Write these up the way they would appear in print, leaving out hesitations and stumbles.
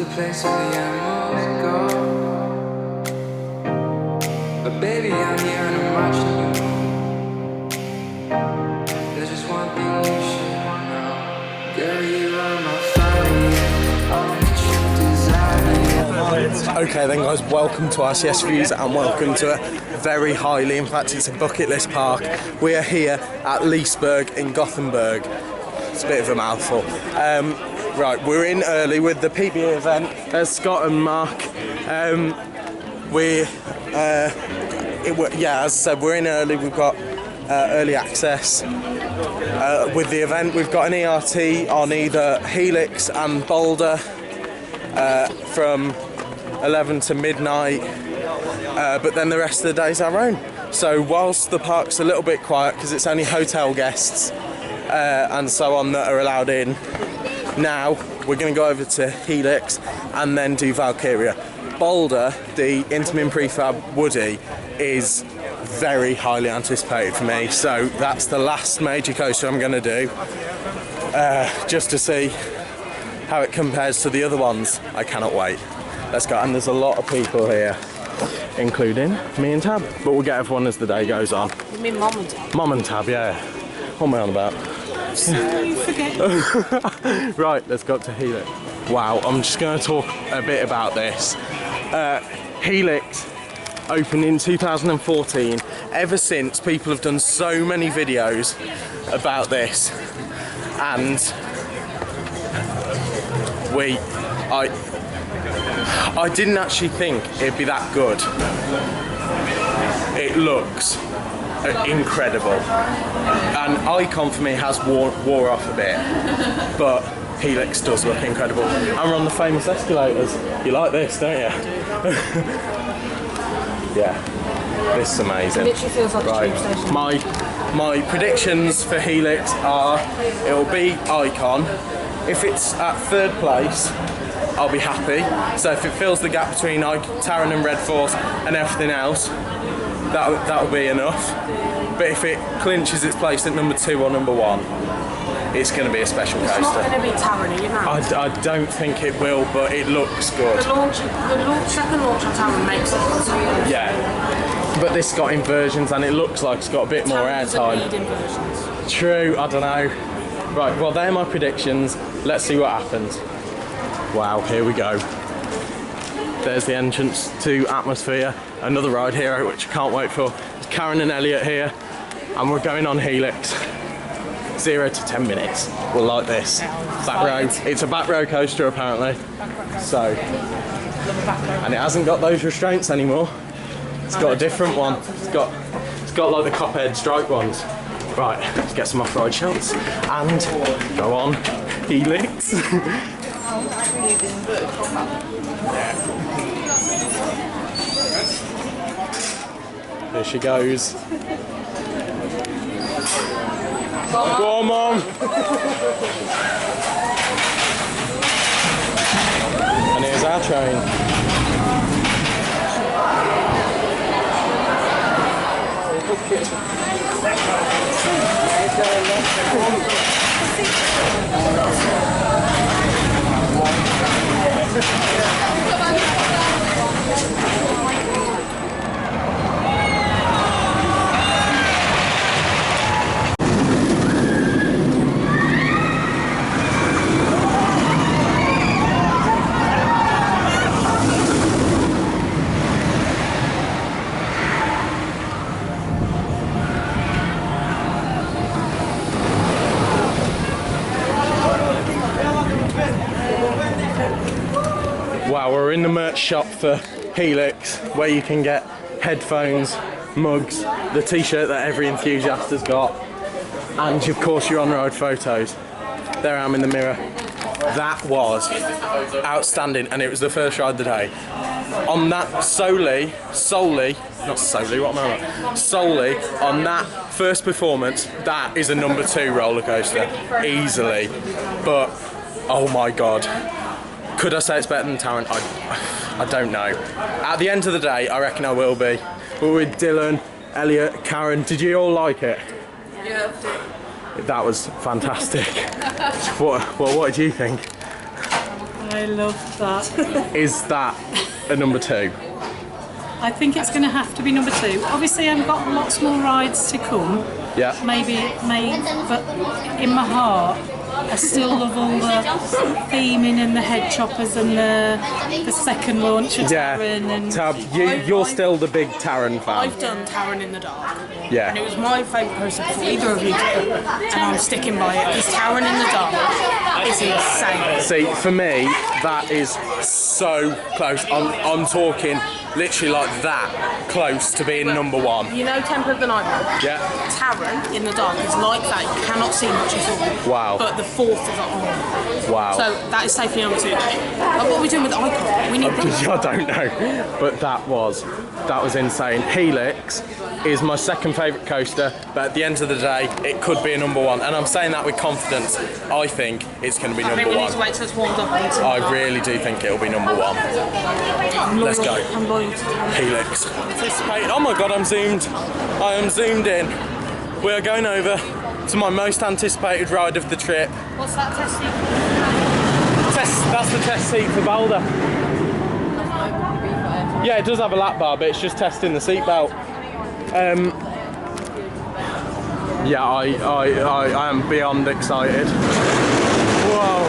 the place where the animals go. But baby, I'm here and I'm watching you. There's just one thing you should know. Girl, you are my fire, all that you desire. Okay then guys, welcome to RCS Views and welcome to a very highly, in fact it's a bucket list park. We are here at Liseberg in Gothenburg. It's a bit of a mouthful. Right, we're in early with the PBE event. There's Scott and Mark. Yeah, as I said, we're in early. We've got early access. With the event, we've got an ERT on either Helix and Boulder from 11 to midnight. But then the rest of the day's our own. So whilst the park's a little bit quiet because it's only hotel guests and so on that are allowed in, now we're going to go over to Helix and then do Valkyria. Boulder, the Intamin prefab Woody, is very highly anticipated for me, so that's the last major coaster I'm going to do, just to see how it compares to the other ones. I cannot wait. Let's go. And there's a lot of people here, including me and Tab, but we'll get everyone as the day goes on. You mean Mom and Tab? Mom and Tab, yeah. What am I on about? So you forget. Right, let's go up to Helix. Wow, I'm just going to talk a bit about this. Helix opened in 2014. Ever since, people have done so many videos about this, and I didn't actually think it'd be that good. It looks incredible. An icon for me has wore off a bit, but Helix does look incredible. And we're on the famous escalators. You like this, don't you? Yeah, this is amazing. It literally feels like a tube station. My predictions for Helix are it'll be icon. If it's at third place, I'll be happy. So if it fills the gap between Taron and Red Force and everything else, that'll be enough. But if it clinches its place at number 2 or number 1, it's going to be a special coaster. It's not going to be Taron, you know. I don't think it will, but it looks good. The second launch on Taron makes it possible. Yeah, but this got inversions and it looks like it's got a bit more airtime. True, I don't know. Right, well they're my predictions. Let's see what happens. Wow, here we go. There's the entrance to Atmosphere, another ride hero which I can't wait for. There's Karen and Elliot here, and we're going on Helix. 0 to 10 minutes. We'll like this. Back row. It's a back row coaster apparently. So, and it hasn't got those restraints anymore. It's got a different one. It's got like the copperhead stripe ones. Right, let's get some off-road shots and go on Helix. Here she goes. Go on, Mom! And here's our train. Wow, we're in the merch shop for Helix, where you can get headphones, mugs, the t-shirt that every enthusiast has got, and of course your on-road photos. There I am in the mirror. That was outstanding, and it was the first ride of the day. On that solely on that first performance, that is a number 2 roller coaster, easily. But oh my god. Could I say it's better than Taron? I don't know. At the end of the day, I reckon I will be. But with Dylan, Elliot, Karen, did you all like it? Yeah. That was fantastic. What did you think? I love that. Is that a number 2? I think it's going to have to be number 2. Obviously, I've got lots more rides to come. Yeah. Maybe, but in my heart, I still love all the theming and the head choppers and the second launch of Taron. And Tab, you're still the big Taron fan. I've done Taron in the Dark. Yeah. And it was my favourite poster before either of you did. And I'm sticking by it because Taron in the Dark is insane. See, for me, that is so close. I'm talking literally like that close to being number 1. You know Temple of the Night? Yeah. Taron in the Dark is like that. You cannot see much at all. Wow. But the 4th is like, oh. Wow. So that is safely number 2. Like, what are we doing with the icon? We need I don't know, but that was insane. Helix is my second favourite coaster, but at the end of the day, it could be a number 1, and I'm saying that with confidence. I think it's going to be number 1. I think we need to wait till it's warmed up. I really do think it'll be number 1. Let's go. I'm loyal to Taron. Helix. Anticipated. Oh my god, I'm zoomed. I am zoomed in. We are going over to my most anticipated ride of the trip. What's that test seat? That's the test seat for Boulder. Yeah, it does have a lap bar, but it's just testing the seatbelt. Yeah, I am beyond excited. Whoa,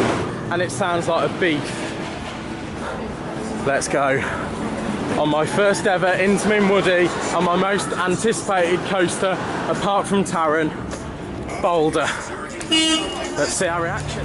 and it sounds like a beef. Let's go. On my first ever Intamin Woody, on my most anticipated coaster, apart from Taron, Boulder. Let's see our reaction.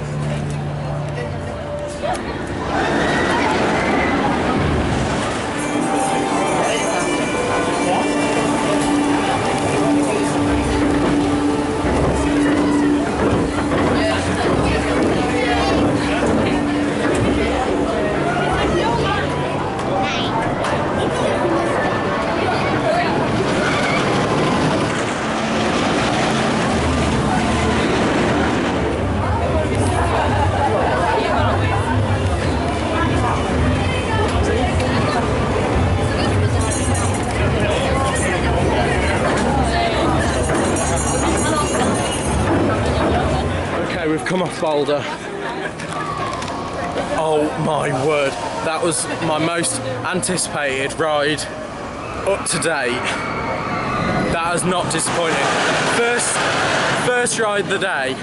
We've come off Boulder. Oh my word, that was my most anticipated ride up to date. That has not disappointed. First ride of the day,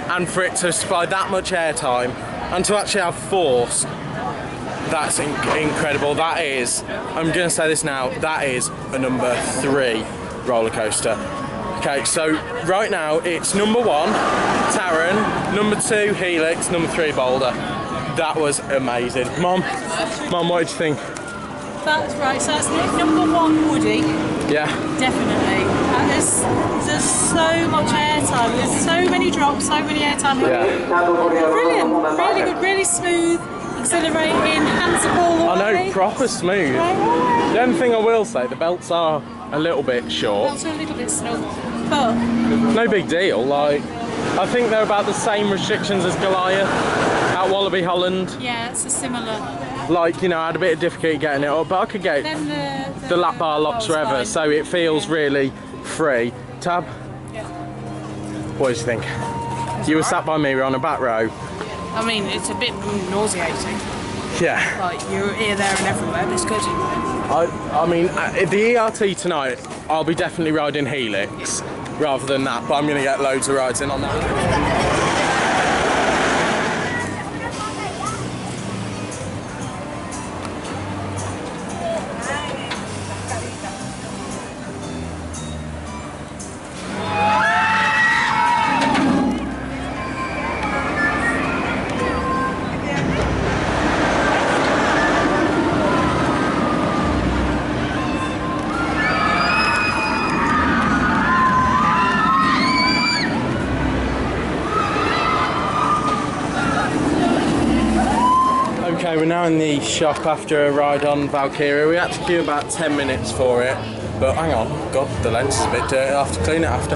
and for it to supply that much airtime and to actually have force, that's incredible. That is, I'm gonna say this now, that is a number 3 roller coaster. Okay, so right now it's number 1, Taron, number 2, Helix, number 3, Boulder. That was amazing. Mom, what did you think? That's right, so that's number 1 Woody. Yeah. Definitely. There's so much airtime, there's so many drops, so many airtime. Yeah. Brilliant, really good, really smooth, exhilarating, hands up all the way. I know, proper smooth. Right. The only thing I will say, the belts are a little bit short. Belts are a little bit snug, but no big deal. Like, I think they're about the same restrictions as Goliath at Wallaby Holland. yeah, it's a similar. Like, you know, I had a bit of difficulty getting it up, but I could get Then the lap bar locks forever, fine. so it feels really free. Tab, Yeah. what did you think? You were sat by me, we were on a back row. I mean, it's a bit nauseating. Yeah. Like, you're here, there and everywhere, but it's good. I mean, the ERT tonight, I'll be definitely riding Helix rather than that, but I'm going to get loads of rides in on that. Okay, we're now in the shop after a ride on Valkyria. We had to queue about 10 minutes for it, but hang on, God, the lens is a bit dirty, I'll have to clean it after.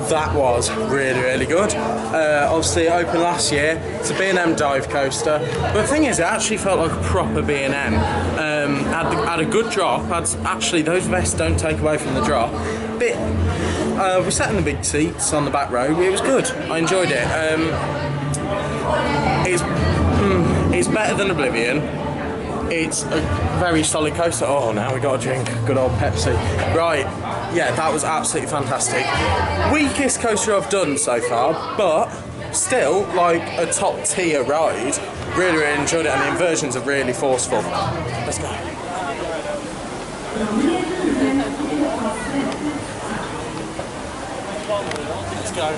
That was really, really good. Obviously it opened last year. It's a B&M dive coaster, but the thing is, it actually felt like a proper B&M. Had a good drop. Actually, those vests don't take away from the drop. We sat in the big seats on the back row. It was good. I enjoyed it. It's It's better than Oblivion. It's a very solid coaster. Oh, now we got a drink. Good old Pepsi. Right, yeah, that was absolutely fantastic. Weakest coaster I've done so far, but still, like, a top tier ride. Really, really enjoyed it, and the inversions are really forceful. Let's go. Let's go.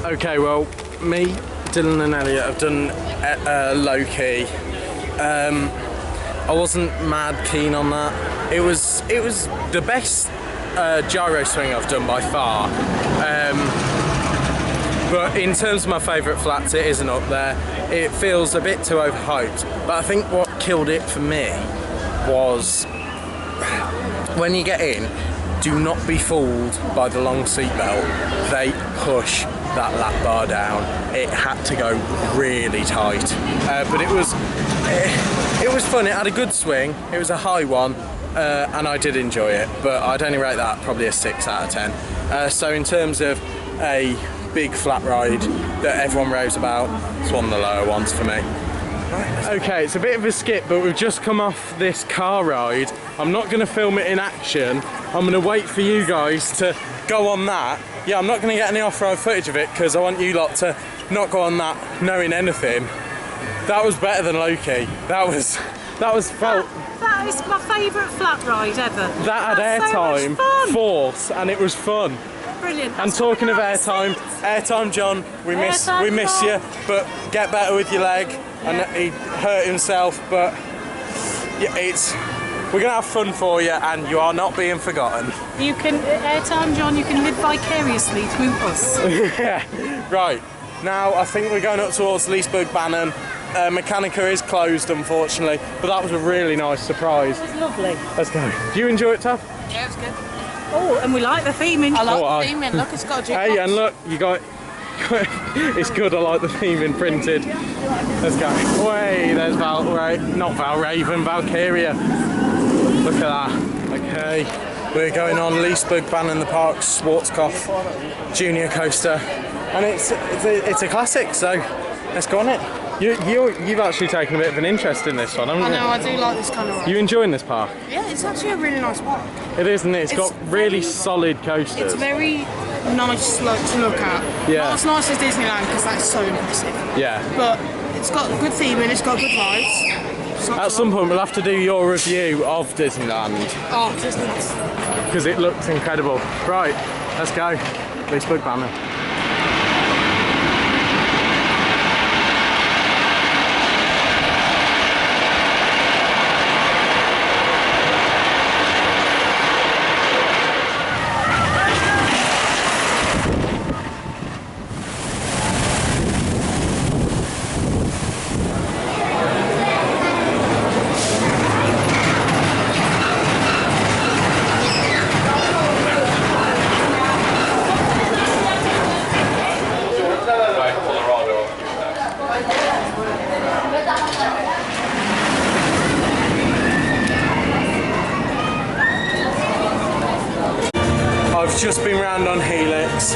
Okay, well, me, Dylan and Elliot have done low-key. I wasn't mad keen on that. It was the best gyro swing I've done by far. But in terms of my favourite flats, it isn't up there. It feels a bit too overhyped. But I think what killed it for me was when you get in, do not be fooled by the long seatbelt. They push that lap bar down. It had to go really tight, but it was fun. It had a good swing. It was a high one, and I did enjoy it. But I'd only rate that probably a 6 out of 10. So in terms of a big flat ride that everyone raves about, it's one of the lower ones for me. Okay, it's a bit of a skip, but we've just come off this car ride. I'm not going to film it in action. I'm going to wait for you guys to go on that. Yeah, I'm not going to get any off-road footage of it because I want you lot to not go on that knowing anything. That was better than Loki. That was felt. That is my favourite flat ride ever. That had airtime, force, and it was fun. Brilliant. And talking of airtime, John, we miss you, but get better with your leg. And he hurt himself, but yeah, we're gonna have fun for you, and you are not being forgotten. You can, airtime, John. You can live vicariously through us. Yeah, right. Now I think we're going up towards Lisebergbanan. Mechanica is closed, unfortunately, but that was a really nice surprise. It was lovely. Let's go. Do you enjoy it, Taff? Yeah, it was good. Oh, and we like the theming. I like the theming. Look, it's got a jukebox. Hey, and look, you got. It's good. I like the theming printed. Let's go. Way, there's Valkyria. Look at that. Okay, we're going on Lisebergbanan the Park Schwarzkopf Junior Coaster, and it's a classic. So let's go on it. You've actually taken a bit of an interest in this one, haven't you? I know, I do like this kind of ride. You enjoying this park? Yeah, it's actually a really nice park. It is, isn't it? It's got really solid coasters. It's very nice to look at. Yeah. Not as nice as Disneyland because that's so impressive. Yeah. But it's got good theming, it's got good rides. At some point we'll have to do your review of Disneyland. Oh, Disneyland. Because it looks incredible. Right, let's go. Lisebergbanan. I've just been round on Helix.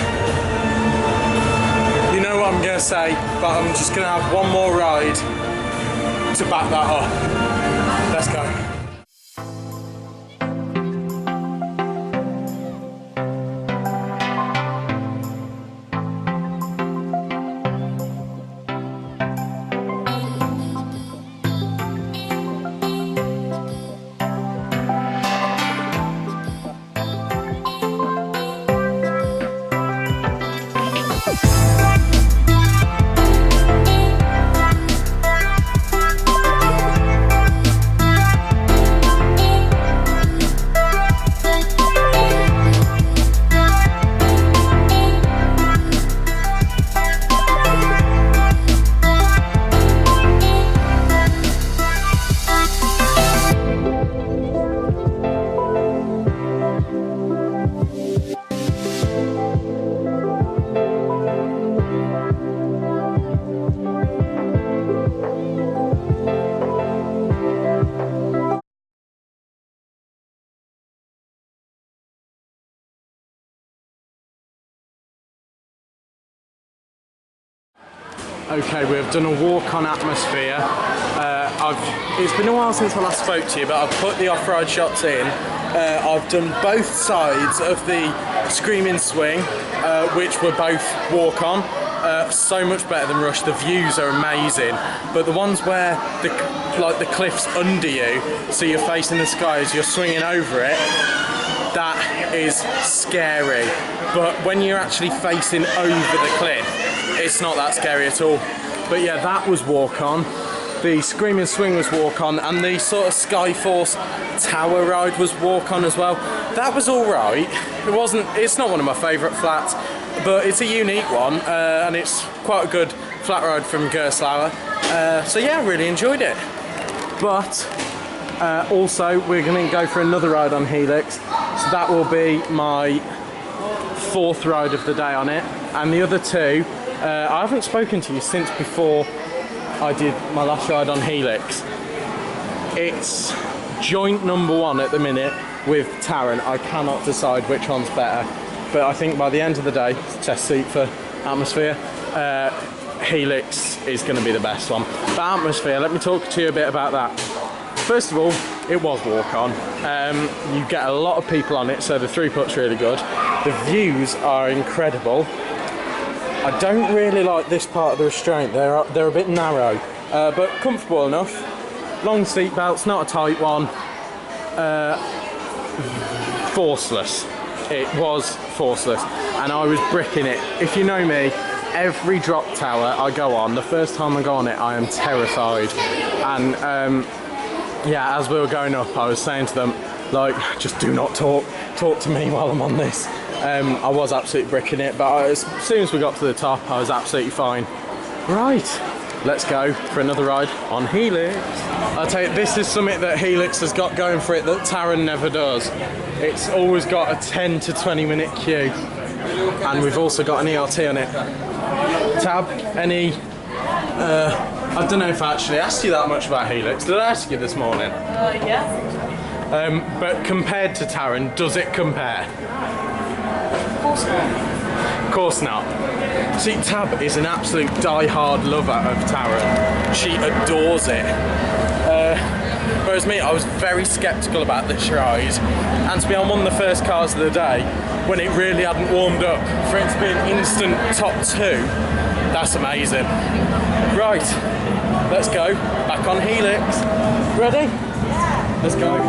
You know what I'm going to say, but I'm just going to have one more ride to back that up. Let's go. Okay, we've done a walk on atmosphere. It's been a while since I last spoke to you, but I've put the off-road shots in. I've done both sides of the Screaming Swing, which were both walk on. So much better than Rush. The views are amazing, but the ones where the cliff's under you, so you're facing the sky as you're swinging over it, that is scary. But when you're actually facing over the cliff, it's not that scary at all. But yeah, that was walk on. The Screaming Swing was walk on, and the sort of Skyforce tower ride was walk on as well. That was all right. It's not one of my favourite flats, but it's a unique one, and it's quite a good flat ride from Gerstlauer. So yeah, I really enjoyed it. But also, we're going to go for another ride on Helix. So that will be my 4th ride of the day on it, and the other 2, I haven't spoken to you since before I did my last ride on Helix. It's joint number 1 at the minute with Taron. I cannot decide which one's better, but I think by the end of the day, test seat for atmosphere, Helix is going to be the best one. But atmosphere, let me talk to you a bit about that. First of all, it was walk on. You get a lot of people on it, so the throughput's really good. The views are incredible. I don't really like this part of the restraint. They're a bit narrow, but comfortable enough. Long seat belts, not a tight one. Forceless. It was forceless, and I was bricking it. If you know me, every drop tower I go on, the first time I go on it, I am terrified. And yeah, as we were going up, I was saying to them, like, just do not talk to me while I'm on this. I was absolutely bricking it, but as soon as we got to the top, I was absolutely fine. Right, let's go for another ride on Helix. I'll tell you, this is something that Helix has got going for it that Taron never does. It's always got a 10 to 20 minute queue, and we've also got an ERT on it. Tab, any... I don't know if I actually asked you that much about Helix. Did I ask you this morning? Yeah. But compared to Taron, does it compare? Of course not. Of course not. See, Tab is an absolute die-hard lover of Taron. She adores it. Whereas me, I was very sceptical about this ride. And to be on one of the first cars of the day, when it really hadn't warmed up, for it to be an instant top 2, that's amazing. Right, let's go back on Helix. Ready? Let's go.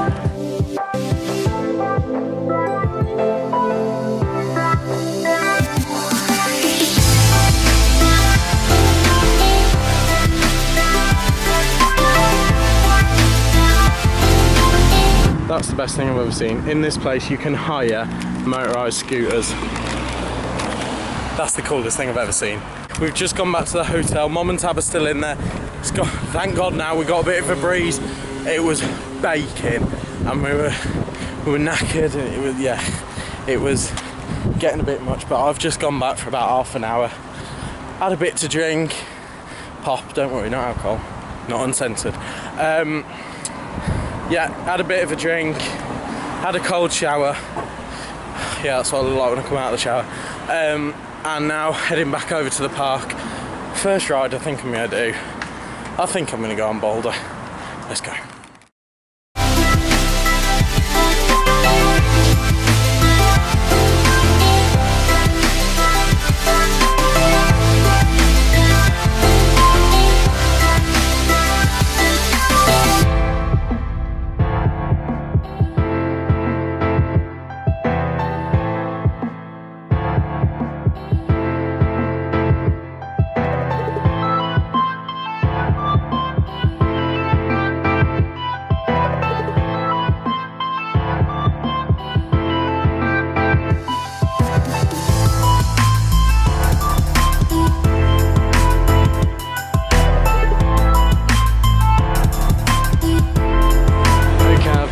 That's the best thing I've ever seen. In this place you can hire motorised scooters. That's the coolest thing I've ever seen. We've just gone back to the hotel. Mom and Tab are still in there. Thank God now we got a bit of a breeze. It was baking and we were knackered, and it was getting a bit much, but I've just gone back for about half an hour. Had a bit to drink. Pop, don't worry, not alcohol. Not uncensored. Yeah, had a bit of a drink, had a cold shower. Yeah, that's what I look like when I come out of the shower. And now heading back over to the park. First ride I think I'm going to do. I think I'm going to go on Boulder. Let's go.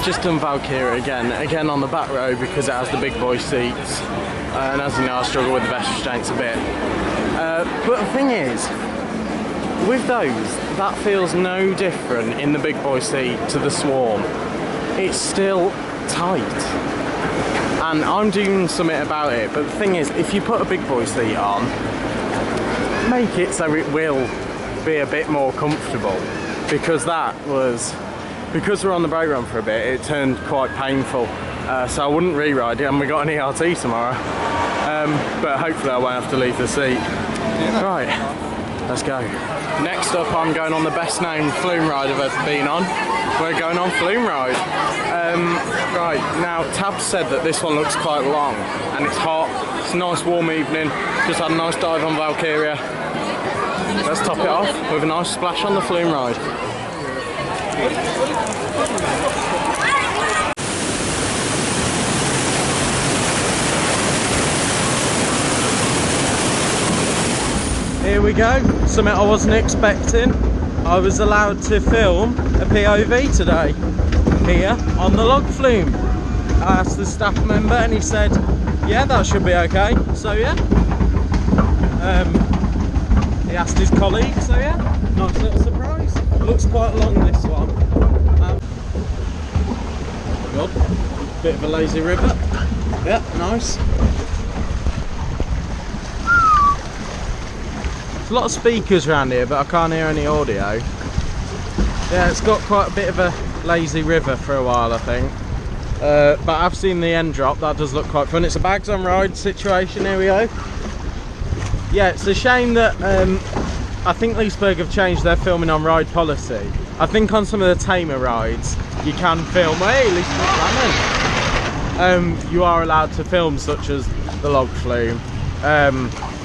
Just done Valkyria again on the back row because it has the big boy seats, and as you know I struggle with the best restraints a bit. But the thing is, with those, that feels no different in the big boy seat to the Swarm. It's still tight, and I'm doing something about it, but the thing is, if you put a big boy seat on, make it so it will be a bit more comfortable, because because we're on the brake run for a bit, it turned quite painful. So I wouldn't re-ride it, and we got an ERT tomorrow. But hopefully I won't have to leave the seat. Right, let's go. Next up, I'm going on the best named flume ride I've ever been on. We're going on flume ride. Right, now Tab said that this one looks quite long and it's hot. It's a nice warm evening. Just had a nice dive on Valkyria. Let's top it off with a nice splash on the flume ride. Here we go, something I wasn't expecting. I was allowed to film a POV today, here on the log flume. I asked the staff member and he said, yeah, that should be okay. So yeah. He asked his colleague, so yeah, nice little surprise. Looks quite long, this one. Good. Bit of a lazy river. Yeah, nice. There's a lot of speakers around here, but I can't hear any audio. Yeah, it's got quite a bit of a lazy river for a while, I think. But I've seen the end drop, that does look quite fun. It's a bags on ride situation, here we go. Yeah, it's a shame that I think Liseberg have changed their filming on ride policy. I think on some of the tamer rides, you can film, hey, Lisebergbanan. You are allowed to film, such as the log flume.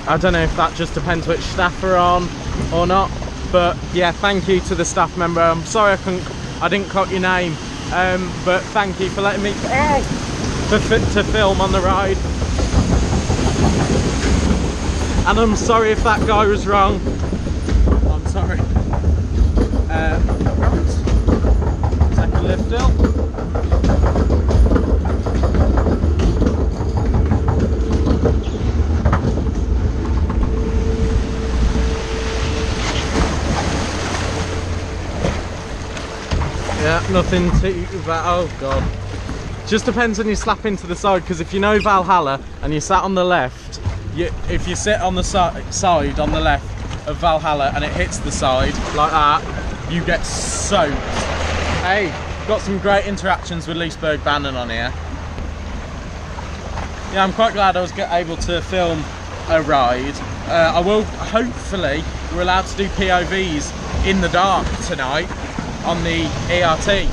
I don't know if that just depends which staff are on or not, but yeah, thank you to the staff member. I'm sorry I didn't quote your name, but thank you for letting me to film on the ride. And I'm sorry if that guy was wrong. I'm sorry. Right. Second lift up. Yeah, nothing too bad. Oh god. Just depends when you slap into the side, because if you know Valhalla and you sat on the left, if you sit on the side on the left of Valhalla and it hits the side like that, you get soaked. Hey, got some great interactions with Lisebergbanan on here. Yeah, I'm quite glad I was able to film a ride. I will, hopefully, we're allowed to do POVs in the dark tonight on the ERT.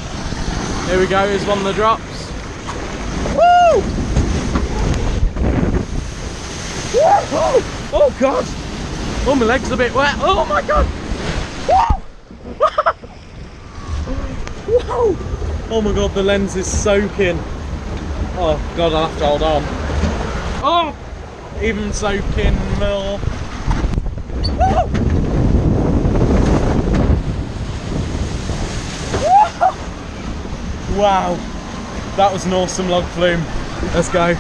Here we go, here's one of the drops. Woo! Oh, oh god! Oh, my leg's a bit wet. Oh my god! Whoa! Oh my god, the lens is soaking. Oh god, I'll have to hold on. Oh! Even soaking more. Woo! Wow, that was an awesome log flume. Let's go.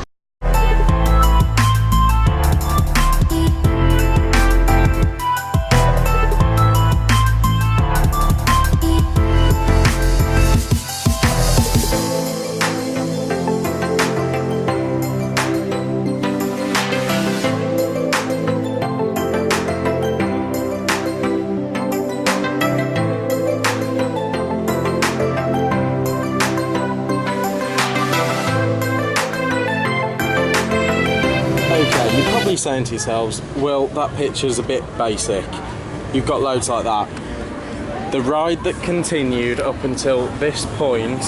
Saying to yourselves, well, that picture's a bit basic. You've got loads like that. The ride that continued up until this point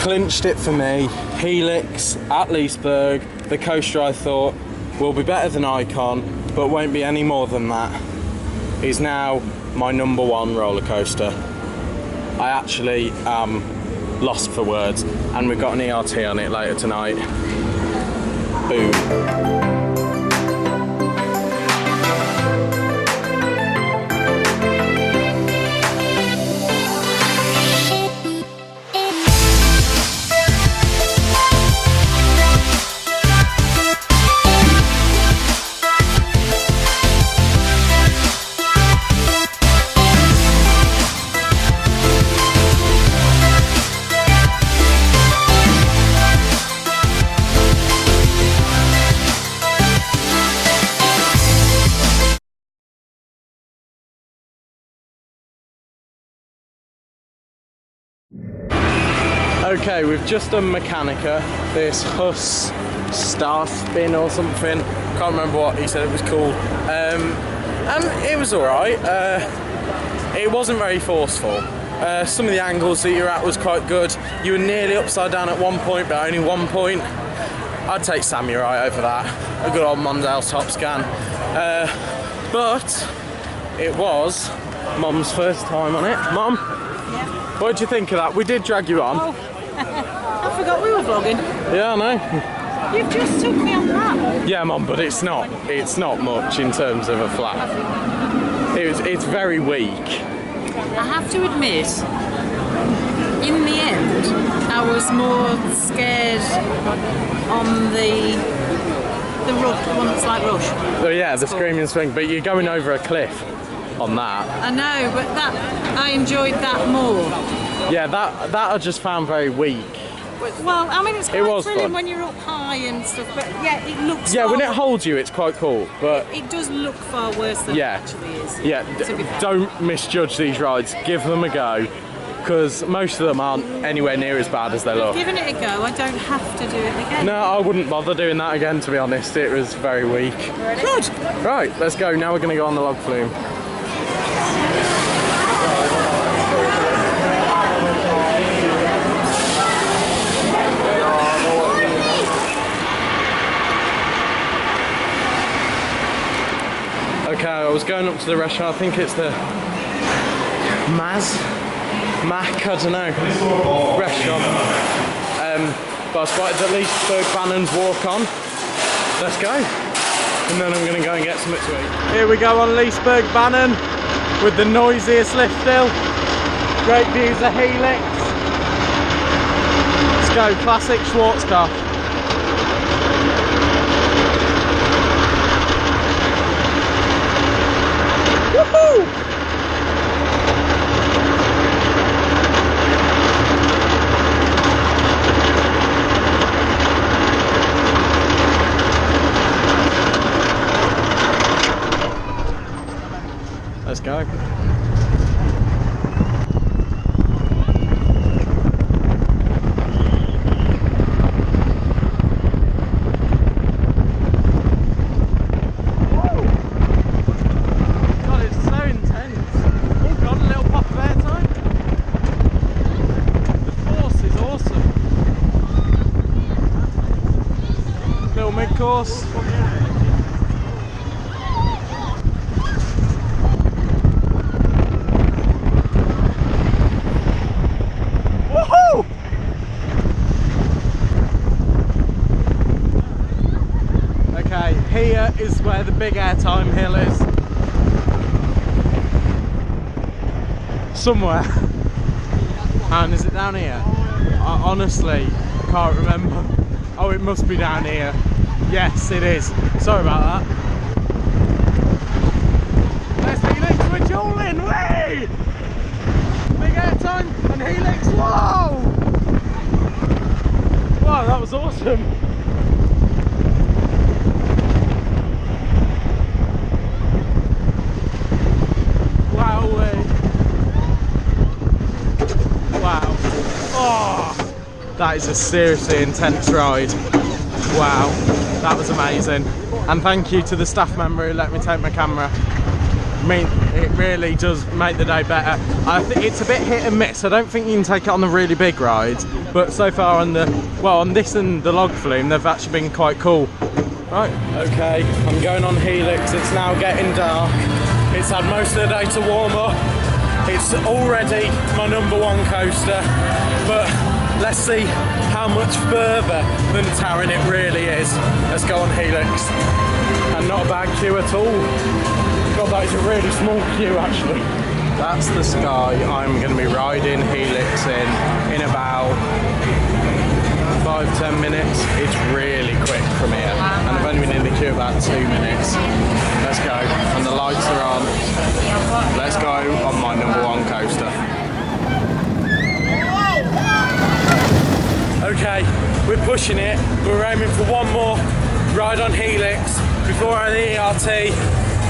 clinched it for me. Helix at Liseberg, the coaster I thought will be better than Icon, but won't be any more than that, is now my #1 roller coaster. I actually am lost for words, and we've got an ERT on it later tonight. Boom. Okay, we've just done Mechanica, this Huss Star Spin or something. Can't remember what he said it was called. And it was alright. It wasn't very forceful. Some of the angles that you're at was quite good. You were nearly upside down at one point, but only 1 point. I'd take Samurai over that. A good old Mondale top scan. But it was Mum's first time on it. Mum, Yeah. what did you think of that? We did drag you on. Oh, I forgot we were vlogging. Yeah, I know. You've just took me on that. Yeah, Mum, but it's not much in terms of a flap. It's very weak. I have to admit, in the end, I was more scared on the one that's like Rush. So yeah, the screaming swing, but you're going over a cliff on that. I know, but I enjoyed that more. Yeah, that I just found very weak. Well, I mean, it's quite was thrilling fun. when you're up high and stuff, but yeah, it looks. Yeah, when it far, holds you, it's quite cool, but it does look far worse than yeah, it actually is. yeah, to be fair. don't misjudge these rides. Give them a go, because most of them aren't anywhere near as bad as they look. Giving it a go, I don't have to do it again. No, I wouldn't bother doing that again, to be honest. It was very weak. Good. Right, let's go. Now we're going to go on the log flume. Okay, I was going up to the restaurant. I think it's the Mac, I don't know, restaurant. But I spotted the Lisebergbanan's walk on. Let's go. And then I'm going to go and get something to eat. Here we go on Lisebergbanan with the noisiest lift still. Great views of Helix. Let's go, classic Schwarzkopf. Woohoo! Let's go. Course. Woohoo! Okay, here is where the big airtime hill is. Somewhere. And is it down here? I honestly can't remember. Oh, it must be down here. Yes, it is. Sorry about that. There's Helix, we're dueling! Whee! Big airtime and Helix, whoa! Wow, that was awesome. Wow. Wow. Oh, that is a seriously intense ride. Wow. That was amazing, and thank you to the staff member who let me take my camera. I mean, it really does make the day better. I think it's a bit hit and miss. I don't think you can take it on the really big rides, but so far on on this and the log flume, they've actually been quite cool. Right, okay, I'm going on Helix. It's now getting dark. It's had most of the day to warm up. It's already my #1 coaster, but let's see how much further than Taron it really is. Let's go on Helix. And not a bad queue at all. God, that is a really small queue actually. That's the sky I'm going to be riding Helix in about 5-10 minutes. It's really quick from here. And I've only been in the queue about 2 minutes. Let's go. And the lights are on. Let's go on my #1 coaster. Okay, we're pushing it. We're aiming for one more ride on Helix before the ERT.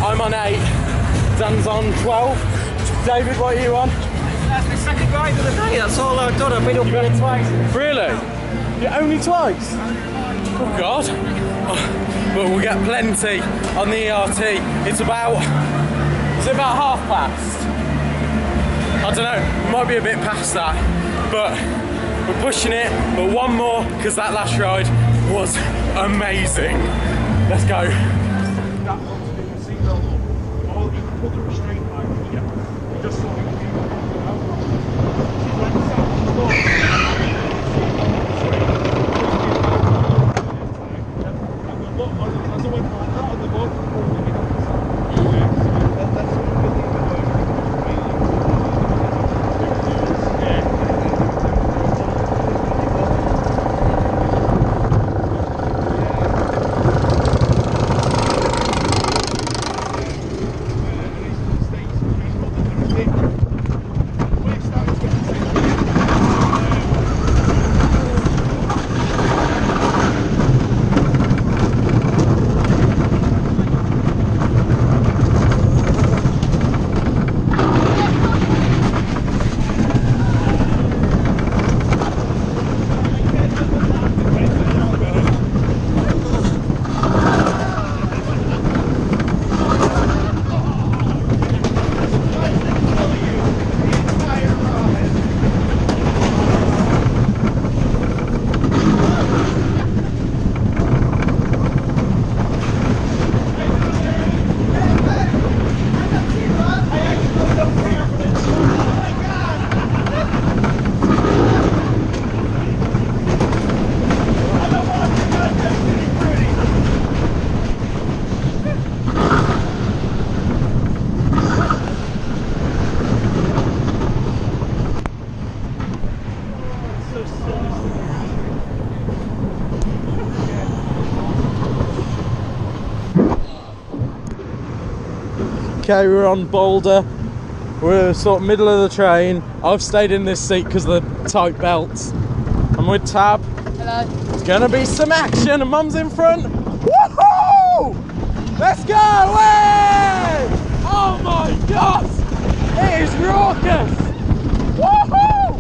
I'm on 8, Dan's on 12. David, what are you on? That's my second ride of the day, that's all I've done. I've been up here twice. Really? Yeah, only twice? Oh God. Oh, but we'll get plenty on the ERT. Is it about past? I don't know, it might be a bit past that, but we're pushing it, but one more, because that last ride was amazing. Let's go. That one's been the seatbelt up, or you can put the restraint back here, just so we can do as I went like that on the boat, Okay, we're on Boulder. We're sort of middle of the train. I've stayed in this seat because of the tight belts. I'm with Tab. Hello. It's gonna be some action, and Mum's in front. Woohoo! Let's go! Hey! Oh my God! It is raucous! Woohoo!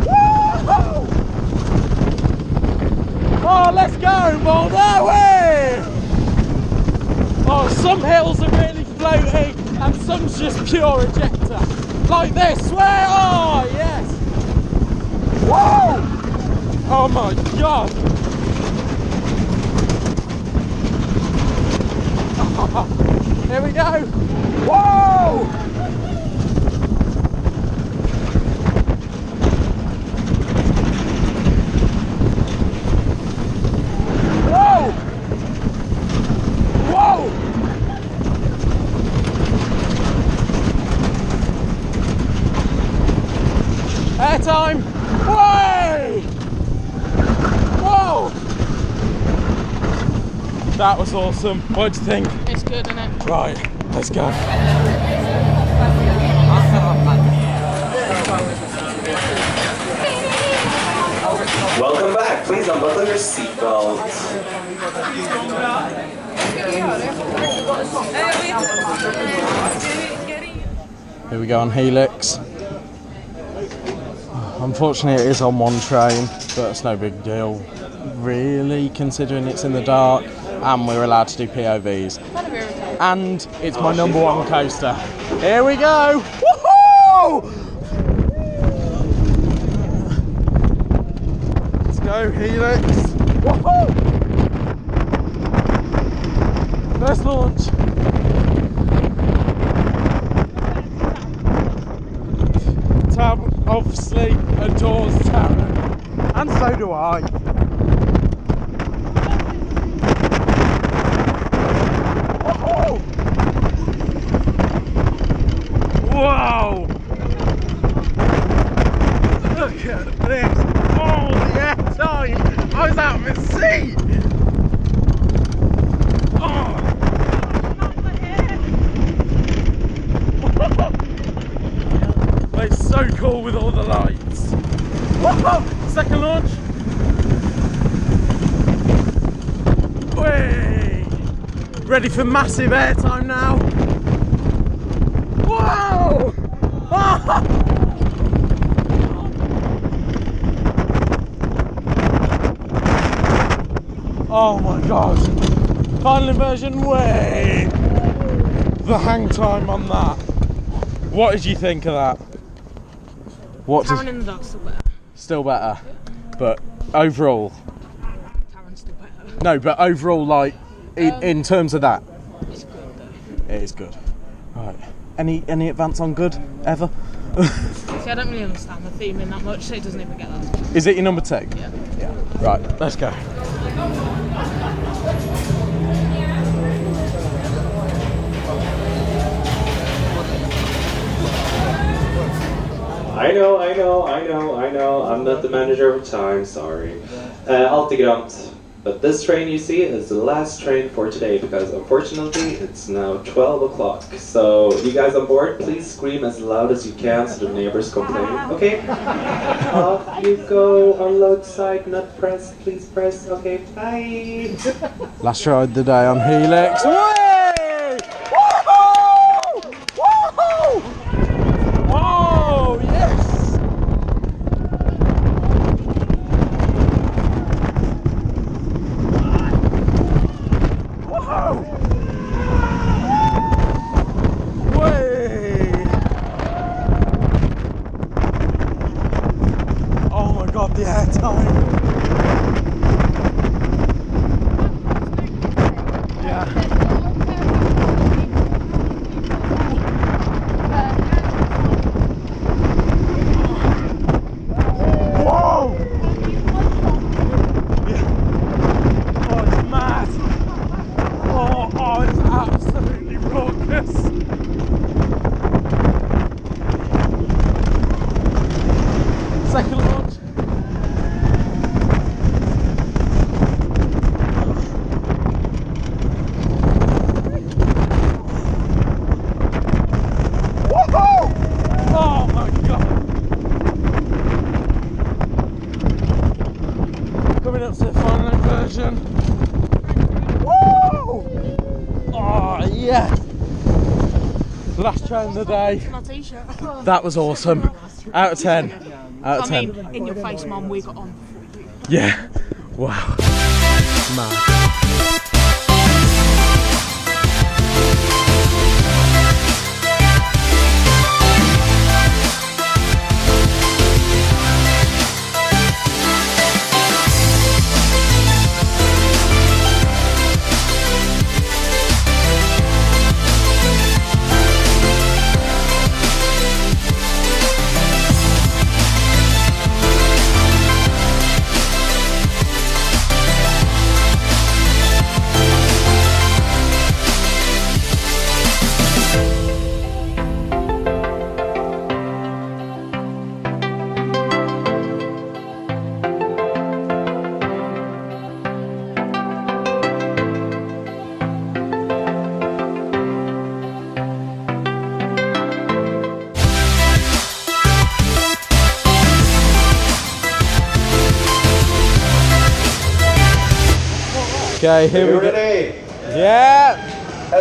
Woohoo! Oh, let's go, Boulder! Way! Oh, some hills are really floaty and some's just pure ejector. Like this, where? Oh, yes! Whoa! Oh my God! Oh, here we go! Whoa! Whoa! Whoa! Airtime! Way! Whoa! That was awesome. What do you think? It's good, isn't it? Right, let's go. Welcome back. Please unbuckle your seatbelts. Here we go on Helix. Unfortunately, it is on one train, but it's no big deal, really, considering it's in the dark and we're allowed to do POVs. And it's my #1 coaster. Here we go! Woohoo! Let's go, Helix! Woohoo! First launch. Tab obviously adores Taron, and so do I. Woohoo! Wow! Look at this! Oh, the airtime! I was out of my seat! Oh! It's so cool with all the lights. Whoa! Second launch. Whee! Ready for massive airtime now. Whoa! Oh my god. Final inversion way. The hang time on that. What did you think of that? What Taron in the dark still better. Still better. But overall. Taron's still better. No, but overall, like in terms of that. It's good though. It is good. Right. Any advance on good ever? See, I don't really understand the theming that much, so it doesn't even get that. Is it your number 2? Yeah. Right, let's go. I know. I'm not the manager of time, sorry. I'll take it out. But this train you see is the last train for today because unfortunately it's now 12 o'clock. So you guys on board, please scream as loud as you can so the neighbors complain. Okay? Off you go, unload side, nut press, please press. Okay, bye. Last ride of the day on Helix. Way! Woohoo! Woohoo! Whoa, yes! The air time. Yeah. Whoa! Yeah. Oh, it's mad. Oh, it's absolutely raucous. Second launch. Oh my god! Coming up to the final inversion. Woo! Oh yeah! Last train of the day. My t-shirt. That was awesome. Out of 10. Out of 10. I mean, in your face, Mum, we got on before you. Yeah. Wow. Mad. Okay, here we go. Ready? Yeah!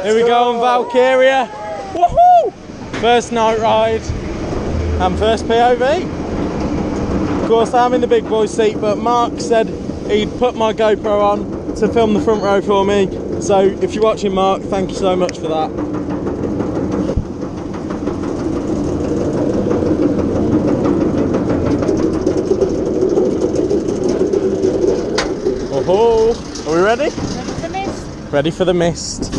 Here we go on Valkyria. Woohoo! First night ride and first POV. Of course, I'm in the big boy seat, but Mark said he'd put my GoPro on to film the front row for me. So if you're watching, Mark, thank you so much for that. Oh, are we ready? Ready for the mist? Ready for the mist.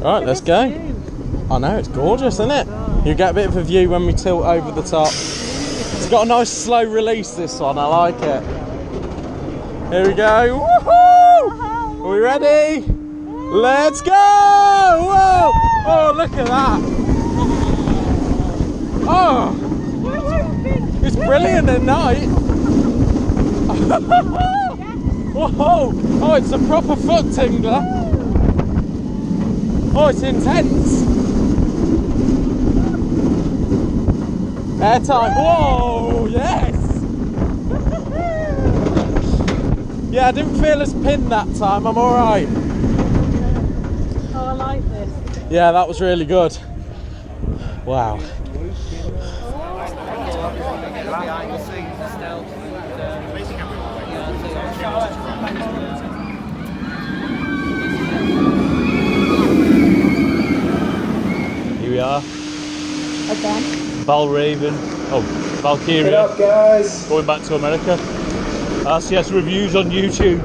Right, let's go. I know, it's gorgeous, isn't it? You get a bit of a view when we tilt over the top. It's got a nice slow release, this one, I like it. Here we go. Woohoo! Are we ready? Let's go! Whoa! Oh, look at that. Oh! It's brilliant at night. Whoa! Oh, it's a proper foot tingler. Oh, it's intense. Airtime. Whoa! Yes. Yeah, I didn't feel as pinned that time. I'm all right. Oh, I like this. Yeah, that was really good. Wow. are. Again. Valkyria. Get up, guys! Going back to America. RCS reviews on YouTube.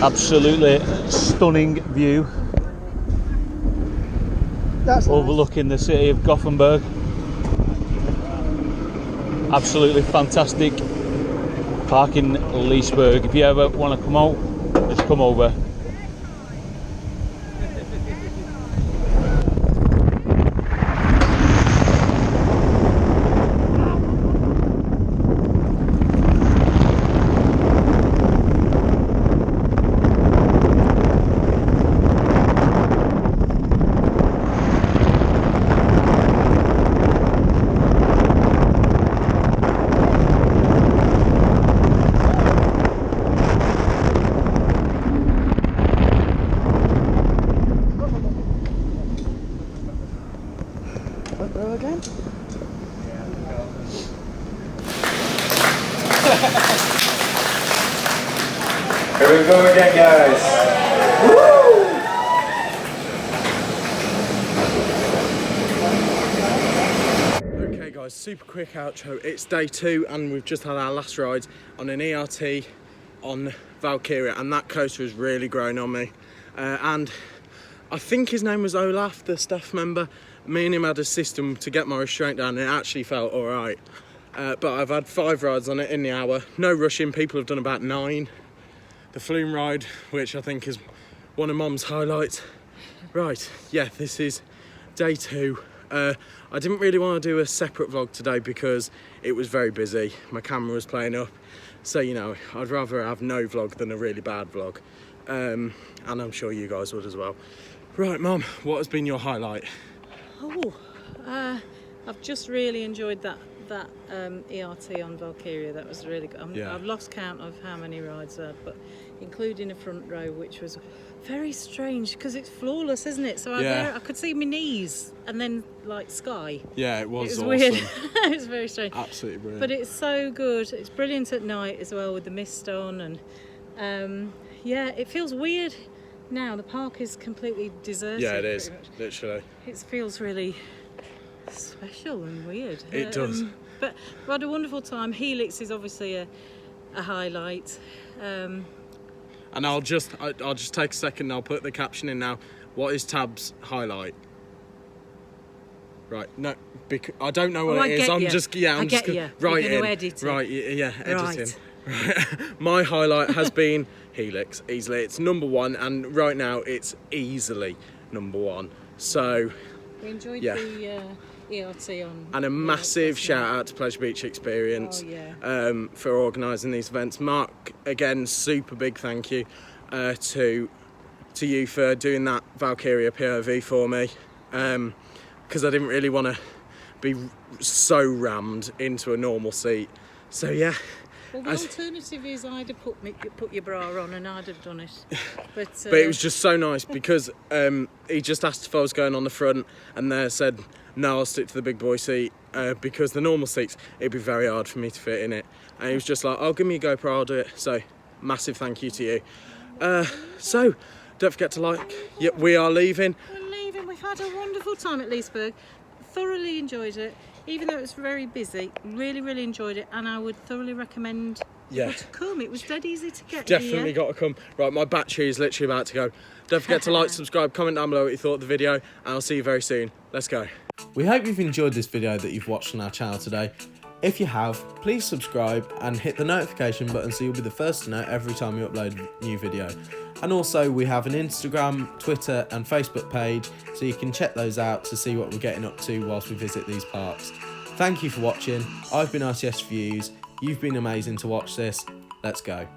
Absolutely stunning view. That's overlooking the city of Gothenburg. Absolutely fantastic park in Liseberg. If you ever want to come out, just come over. Again? Here we go again, guys. Okay guys, super quick outro. It's day 2 and we've just had our last ride on an ERT on Valkyria, and that coaster has really grown on me. And I think his name was Olaf, the staff member. Me and him had a system to get my restraint down and it actually felt alright. But I've had 5 rides on it in the hour. No rushing, people have done about 9. The flume ride, which I think is one of Mom's highlights. Right, yeah, this is day 2. I didn't really want to do a separate vlog today because it was very busy. My camera was playing up. So, you know, I'd rather have no vlog than a really bad vlog. And I'm sure you guys would as well. Right, Mum, what has been your highlight? I've just really enjoyed that ERT on Valkyria. That was really good. Yeah. I've lost count of how many rides I had, but including a front row, which was very strange because it's flawless, isn't it? So I could see my knees and then like sky. Yeah, it was awesome. Weird. It was very strange. Absolutely brilliant. But it's so good. It's brilliant at night as well with the mist on, and yeah, it feels weird now. The park is completely deserted. Yeah, it is, literally. It feels really special and weird. It does. But we had a wonderful time. Helix is obviously a highlight. And I'll just take a second and I'll put the caption in now. What is Tab's highlight? Right, no, because I don't know what it is. I'm just gonna write in. Edit it. Right, yeah, editing. Right. Right. My highlight has been Helix, easily. It's number 1, and right now it's easily number 1. So We enjoyed the ERT on. And a massive shout out to Pleasure Beach Experience for organising these events. Mark, again, super big thank you to you for doing that Valkyria POV for me, because I didn't really want to be so rammed into a normal seat. So yeah. Well, the alternative is I'd have put your bra on and I'd have done it. But it was just so nice because he just asked if I was going on the front, and they said, no, I'll stick to the big boy seat because the normal seats, it'd be very hard for me to fit in it. And he was just like, oh, give me a GoPro, I'll do it. So, massive thank you to you. So, don't forget to like. Yep, we are leaving. We're leaving. We've had a wonderful time at Liseberg. Thoroughly enjoyed it. Even though it was very busy, really, really enjoyed it. And I would thoroughly recommend people to come. It was dead easy to get Definitely here. got to come. Right, my battery is literally about to go. Don't forget to like, subscribe, comment down below what you thought of the video, and I'll see you very soon. Let's go. We hope you've enjoyed this video that you've watched on our channel today. If you have, please subscribe and hit the notification button so you'll be the first to know every time you upload a new video. And also we have an Instagram, Twitter and Facebook page, so you can check those out to see what we're getting up to whilst we visit these parks. Thank you for watching. I've been RCS Views. You've been amazing to watch this. Let's go.